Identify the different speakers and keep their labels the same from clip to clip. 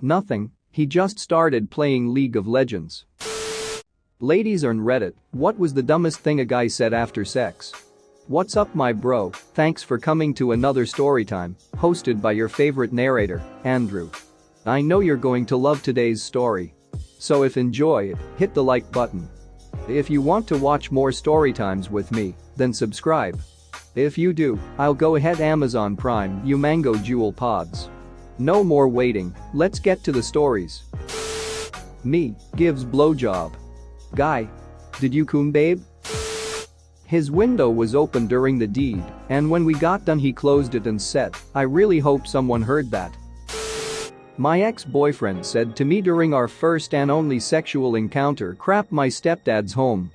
Speaker 1: Nothing, he just started playing League of Legends. Ladies on Reddit, what was the dumbest thing a guy said after sex? What's up my bro, thanks for coming to another storytime, hosted by your favorite narrator, Andrew. I know you're going to love today's story. So if enjoy it, hit the like button. If you want to watch more storytimes with me, then subscribe. If you do, I'll go ahead Amazon Prime you mango jewel pods. No more waiting, let's get to the stories. Me, gives blowjob. Guy. Did you cum babe? His window was open during the deed, and when we got done he closed it and said, I really hope someone heard that. My ex-boyfriend said to me during our first and only sexual encounter, crap my stepdad's home.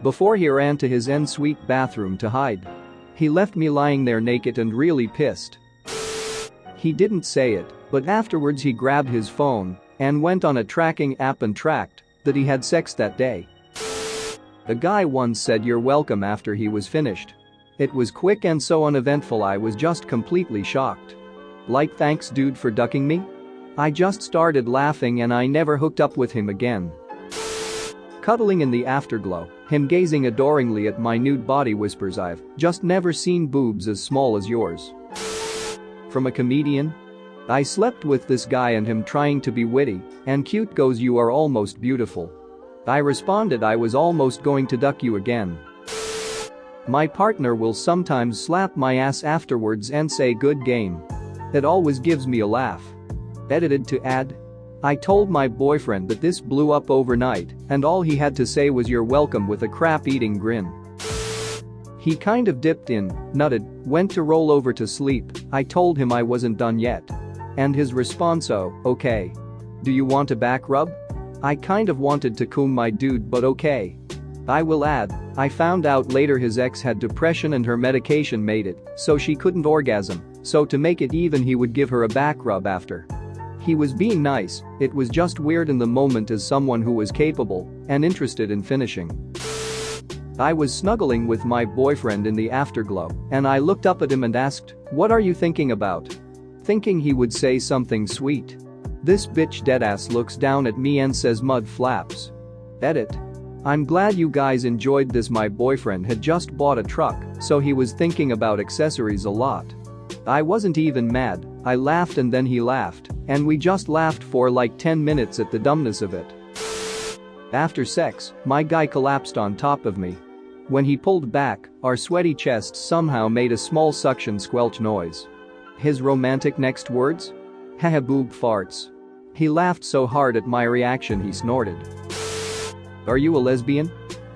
Speaker 1: Before he ran to his en-suite bathroom to hide. He left me lying there naked and really pissed. He didn't say it, but afterwards he grabbed his phone and went on a tracking app and tracked that he had sex that day. A guy once said you're welcome after he was finished. It was quick and so uneventful I was just completely shocked. Like thanks dude for ducking me? I just started laughing and I never hooked up with him again. Cuddling in the afterglow, him gazing adoringly at my nude body whispers I've just never seen boobs as small as yours. From a comedian? I slept with this guy and him trying to be witty and cute goes you are almost beautiful. I responded I was almost going to duck you again. My partner will sometimes slap my ass afterwards and say good game. It always gives me a laugh. Edited to add. I told my boyfriend that this blew up overnight and all he had to say was you're welcome with a crap-eating grin. He kind of dipped in, nutted, went to roll over to sleep, I told him I wasn't done yet. And his response oh, okay. Do you want a back rub? I kind of wanted to cum my dude but okay. I will add, I found out later his ex had depression and her medication made it so she couldn't orgasm, so to make it even he would give her a back rub after. He was being nice, it was just weird in the moment as someone who was capable and interested in finishing. I was snuggling with my boyfriend in the afterglow and I looked up at him and asked, what are you thinking about? Thinking he would say something sweet. This bitch deadass looks down at me and says mud flaps. Edit. I'm glad you guys enjoyed this. My boyfriend had just bought a truck, so he was thinking about accessories a lot. I wasn't even mad, I laughed and then he laughed, and we just laughed for like 10 minutes at the dumbness of it. After sex, my guy collapsed on top of me. When he pulled back, our sweaty chests somehow made a small suction squelch noise. His romantic next words? Haha boob farts. He laughed so hard at my reaction he snorted. Are you a lesbian?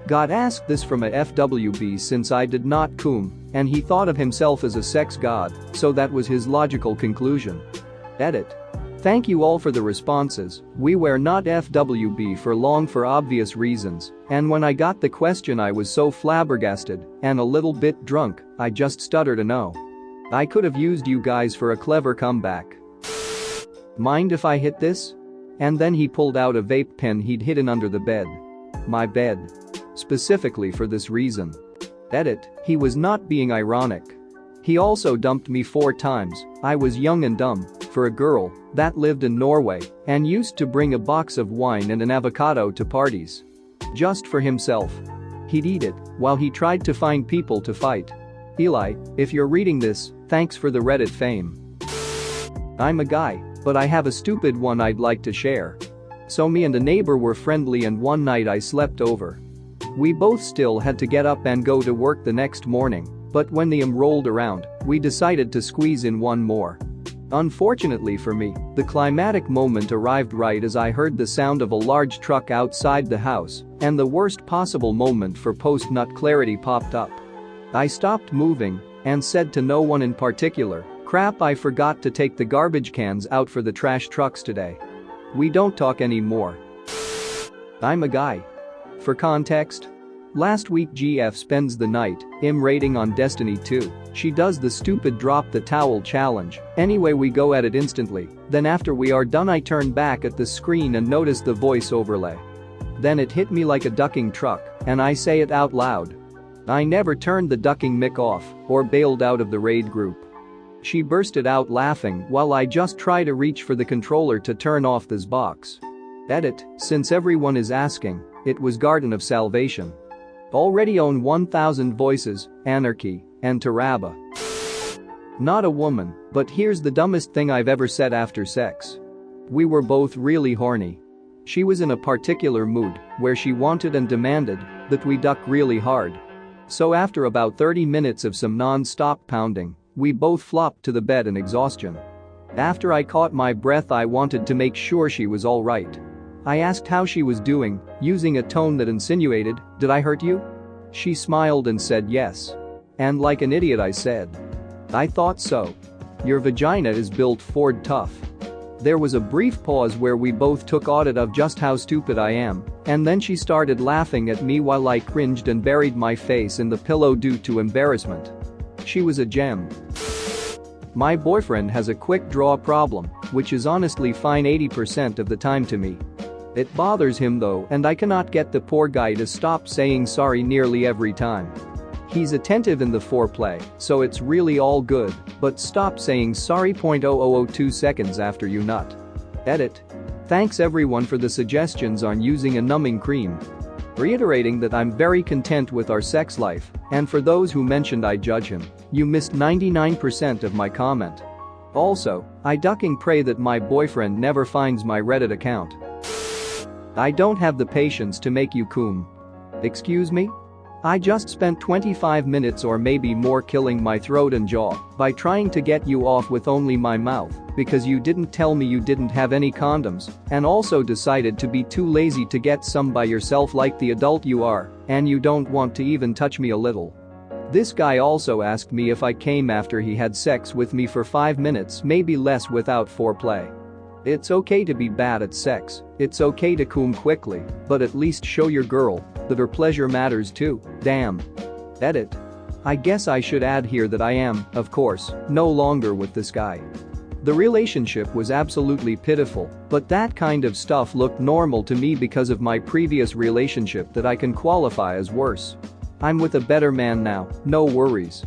Speaker 1: Got asked this from a FWB since I did not cum, and he thought of himself as a sex god, so that was his logical conclusion. Edit. Thank you all for the responses, we were not FWB for long for obvious reasons, and when I got the question I was so flabbergasted and a little bit drunk, I just stuttered a no. I could have used you guys for a clever comeback. Mind if I hit this? And then he pulled out a vape pen he'd hidden under the bed. My bed. Specifically for this reason. Edit, he was not being ironic. He also dumped me 4 times, I was young and dumb, for a girl that lived in Norway and used to bring a box of wine and an avocado to parties. Just for himself. He'd eat it while he tried to find people to fight. Eli, if you're reading this, thanks for the Reddit fame. I'm a guy, but I have a stupid one I'd like to share. So me and a neighbor were friendly and one night I slept over. We both still had to get up and go to work the next morning, but when the rolled around, we decided to squeeze in one more. Unfortunately for me, the climactic moment arrived right as I heard the sound of a large truck outside the house, and the worst possible moment for post-nut clarity popped up. I stopped moving and said to no one in particular, crap I forgot to take the garbage cans out for the trash trucks today. We don't talk anymore. I'm a guy. For context, last week GF spends the night raiding on Destiny 2. She does the stupid drop the towel challenge. Anyway we go at it instantly, then after we are done I turn back at the screen and notice the voice overlay. Then it hit me like a ducking truck, and I say it out loud. I never turned the ducking mic off or bailed out of the raid group. She bursted out laughing while I just try to reach for the controller to turn off this box. Edit, since everyone is asking, it was Garden of Salvation. Already own 1000 voices, Anarchy, and Taraba. Not a woman, but here's the dumbest thing I've ever said after sex. We were both really horny. She was in a particular mood where she wanted and demanded that we duck really hard. So after about 30 minutes of some non-stop pounding, we both flopped to the bed in exhaustion. After I caught my breath, I wanted to make sure she was all right. I asked how she was doing, using a tone that insinuated, "Did I hurt you?" She smiled and said yes. And like an idiot I said, "I thought so. Your vagina is built Ford tough." There was a brief pause where we both took audit of just how stupid I am, and then she started laughing at me while I cringed and buried my face in the pillow due to embarrassment. She was a gem. My boyfriend has a quick draw problem, which is honestly fine 80% of the time to me. It bothers him though, and I cannot get the poor guy to stop saying sorry nearly every time. He's attentive in the foreplay, so it's really all good, but stop saying sorry 0.0002 seconds after you nut. Edit. Thanks everyone for the suggestions on using a numbing cream. Reiterating that I'm very content with our sex life, and for those who mentioned I judge him, you missed 99% of my comment. Also, I ducking pray that my boyfriend never finds my Reddit account. I don't have the patience to make you cum. Excuse me? I just spent 25 minutes or maybe more killing my throat and jaw by trying to get you off with only my mouth because you didn't tell me you didn't have any condoms and also decided to be too lazy to get some by yourself like the adult you are, and you don't want to even touch me a little. This guy also asked me if I came after he had sex with me for 5 minutes, maybe less, without foreplay. It's okay to be bad at sex, it's okay to cum quickly, but at least show your girl that her pleasure matters too, damn. Edit. I guess I should add here that I am, of course, no longer with this guy. The relationship was absolutely pitiful, but that kind of stuff looked normal to me because of my previous relationship that I can qualify as worse. I'm with a better man now, no worries.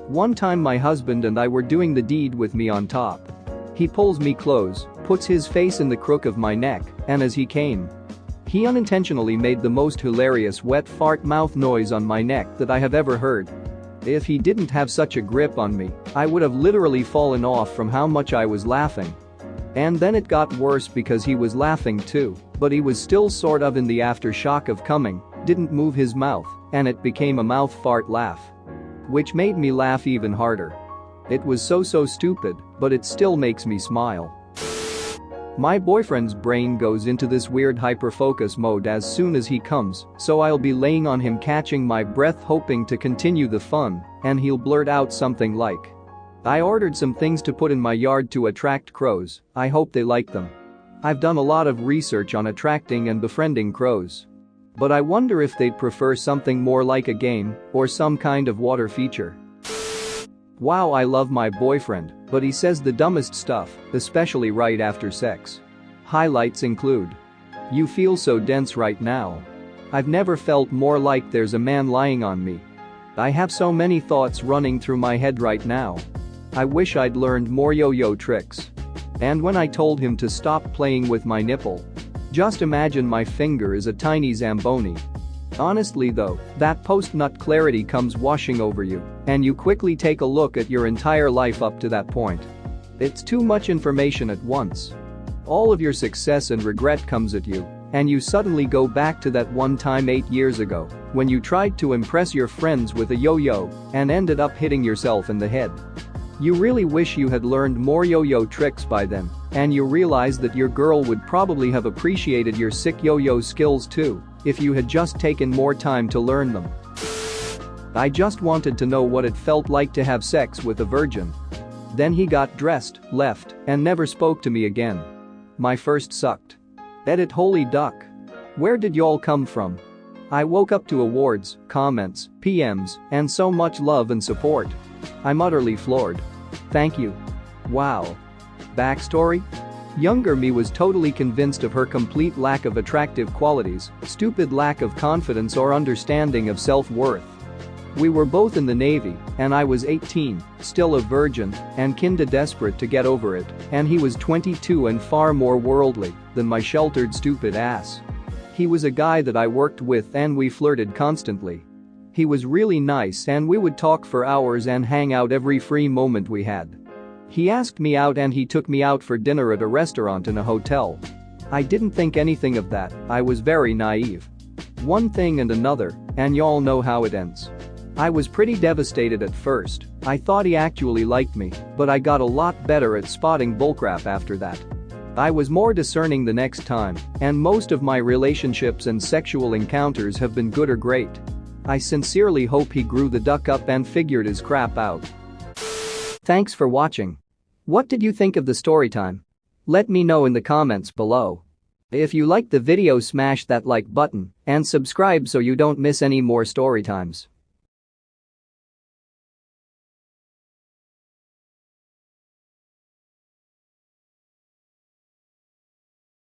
Speaker 1: One time my husband and I were doing the deed with me on top. He pulls me close, puts his face in the crook of my neck, and as he came, he unintentionally made the most hilarious wet fart mouth noise on my neck that I have ever heard. If he didn't have such a grip on me, I would have literally fallen off from how much I was laughing. And then it got worse because he was laughing too, but he was still sort of in the aftershock of coming, didn't move his mouth, and it became a mouth fart laugh. Which made me laugh even harder. It was so stupid, but it still makes me smile. My boyfriend's brain goes into this weird hyperfocus mode as soon as he comes, so I'll be laying on him catching my breath hoping to continue the fun, and he'll blurt out something like, "I ordered some things to put in my yard to attract crows, I hope they like them. I've done a lot of research on attracting and befriending crows. But I wonder if they'd prefer something more like a game or some kind of water feature." Wow, I love my boyfriend, but he says the dumbest stuff, especially right after sex. Highlights include, "You feel so dense right now. I've never felt more like there's a man lying on me. I have so many thoughts running through my head right now. I wish I'd learned more yo-yo tricks." And when I told him to stop playing with my nipple. Just imagine my finger is a tiny Zamboni. Honestly though, that post-nut clarity comes washing over you, and you quickly take a look at your entire life up to that point. It's too much information at once. All of your success and regret comes at you, and you suddenly go back to that one time 8 years ago when you tried to impress your friends with a yo-yo and ended up hitting yourself in the head. You really wish you had learned more yo-yo tricks by then, and you realize that your girl would probably have appreciated your sick yo-yo skills too if you had just taken more time to learn them. I just wanted to know what it felt like to have sex with a virgin. Then he got dressed, left, and never spoke to me again. My first sucked. Edit. Holy duck. Where did y'all come from? I woke up to awards, comments, PMs, and so much love and support. I'm utterly floored. Thank you. Wow. Backstory? Younger me was totally convinced of her complete lack of attractive qualities, stupid lack of confidence or understanding of self-worth. We were both in the Navy, and I was 18, still a virgin, and kinda desperate to get over it, and he was 22 and far more worldly than my sheltered stupid ass. He was a guy that I worked with and we flirted constantly. He was really nice and we would talk for hours and hang out every free moment we had. He asked me out and he took me out for dinner at a restaurant in a hotel. I didn't think anything of that, I was very naive. One thing and another, and y'all know how it ends. I was pretty devastated at first. I thought he actually liked me, but I got a lot better at spotting bullcrap after that. I was more discerning the next time, and most of my relationships and sexual encounters have been good or great. I sincerely hope he grew the duck up and figured his crap out. Thanks for watching. What did you think of the story time? Let me know in the comments below. If you liked the video, smash that like button and subscribe so you don't miss any more story times.